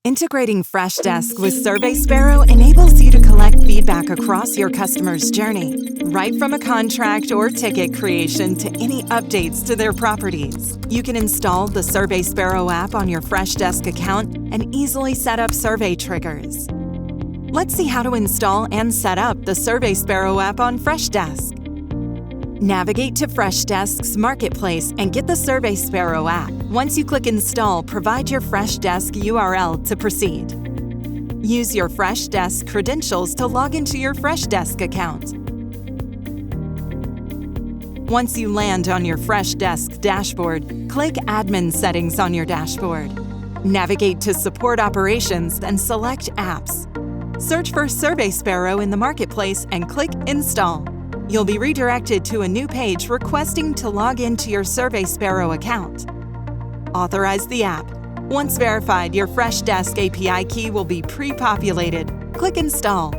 Integrating Freshdesk with SurveySparrow enables you to collect feedback across your customer's journey, right from a contract or ticket creation to any updates to their properties. You can install the SurveySparrow app on your Freshdesk account and easily set up survey triggers. Let's see how to install and set up the SurveySparrow app on Freshdesk. Navigate to Freshdesk's Marketplace and get the SurveySparrow app. Once you click Install, provide your Freshdesk URL to proceed. Use your Freshdesk credentials to log into your Freshdesk account. Once you land on your Freshdesk dashboard, click Admin Settings on your dashboard. Navigate to Support Operations and select Apps. Search for SurveySparrow in the Marketplace and click Install. You'll be redirected to a new page requesting to log into your SurveySparrow account. Authorize the app. Once verified, your Freshdesk API key will be pre-populated. Click Install.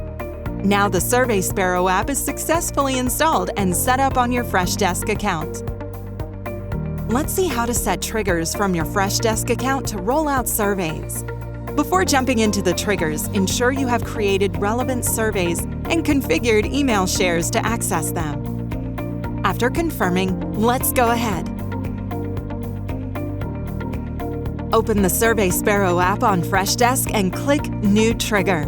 Now the SurveySparrow app is successfully installed and set up on your Freshdesk account. Let's see how to set triggers from your Freshdesk account to roll out surveys. Before jumping into the triggers, ensure you have created relevant surveys and configured email shares to access them. After confirming, let's go ahead. Open the SurveySparrow app on Freshdesk and click New Trigger.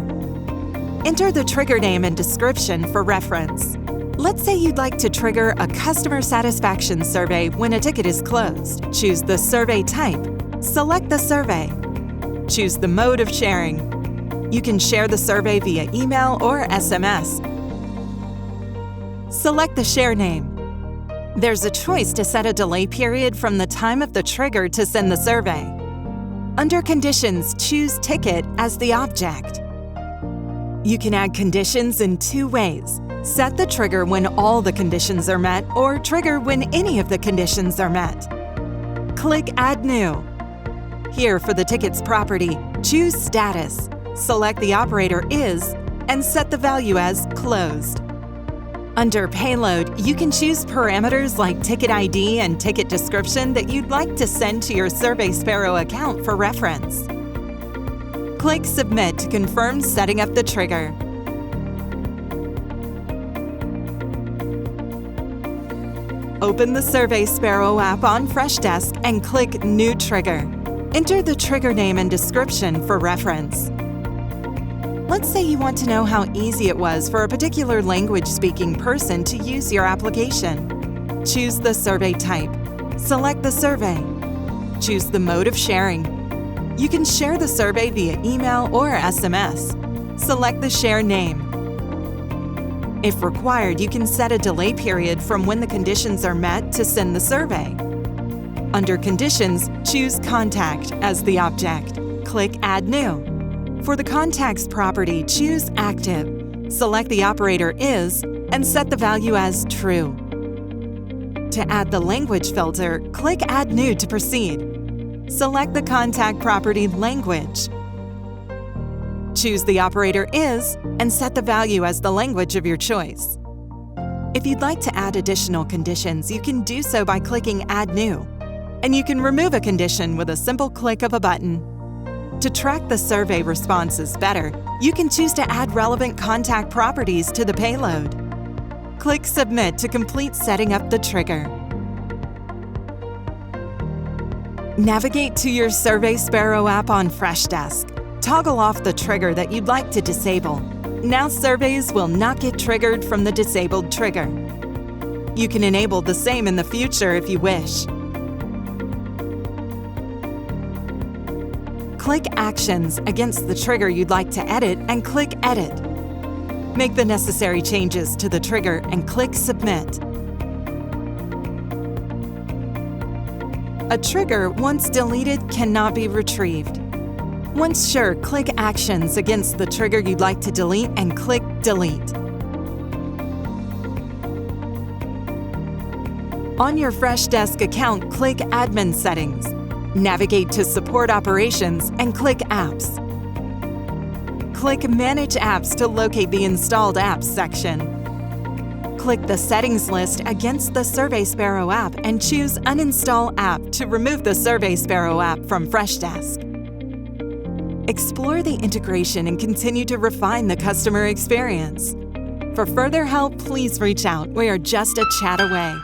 Enter the trigger name and description for reference. Let's say you'd like to trigger a customer satisfaction survey when a ticket is closed. Choose the survey type. Select the survey. Choose the mode of sharing. You can share the survey via email or SMS. Select the share name. There's a choice to set a delay period from the time of the trigger to send the survey. Under Conditions, choose Ticket as the object. You can add conditions in two ways. Set the trigger when all the conditions are met or trigger when any of the conditions are met. Click Add New. Here for the ticket's property, choose Status, select the operator Is, and set the value as Closed. Under Payload, you can choose parameters like ticket ID and ticket description that you'd like to send to your SurveySparrow account for reference. Click Submit to confirm setting up the trigger. Open the SurveySparrow app on Freshdesk and click New Trigger. Enter the trigger name and description for reference. Let's say you want to know how easy it was for a particular language-speaking person to use your application. Choose the survey type. Select the survey. Choose the mode of sharing. You can share the survey via email or SMS. Select the share name. If required, you can set a delay period from when the conditions are met to send the survey. Under Conditions, choose Contact as the object. Click Add New. For the contact's property, choose Active. Select the operator Is and set the value as True. To add the language filter, click Add New to proceed. Select the contact property Language. Choose the operator Is and set the value as the language of your choice. If you'd like to add additional conditions, you can do so by clicking Add New. And you can remove a condition with a simple click of a button. To track the survey responses better, you can choose to add relevant contact properties to the payload. Click Submit to complete setting up the trigger. Navigate to your SurveySparrow app on Freshdesk. Toggle off the trigger that you'd like to disable. Now surveys will not get triggered from the disabled trigger. You can enable the same in the future if you wish. Click Actions against the trigger you'd like to edit and click Edit. Make the necessary changes to the trigger and click Submit. A trigger, once deleted, cannot be retrieved. Once sure, click Actions against the trigger you'd like to delete and click Delete. On your Freshdesk account, click Admin Settings. Navigate to Support Operations and click Apps. Click Manage Apps to locate the Installed Apps section. Click the Settings list against the SurveySparrow app and choose Uninstall App to remove the SurveySparrow app from Freshdesk. Explore the integration and continue to refine the customer experience. For further help, please reach out. We are just a chat away.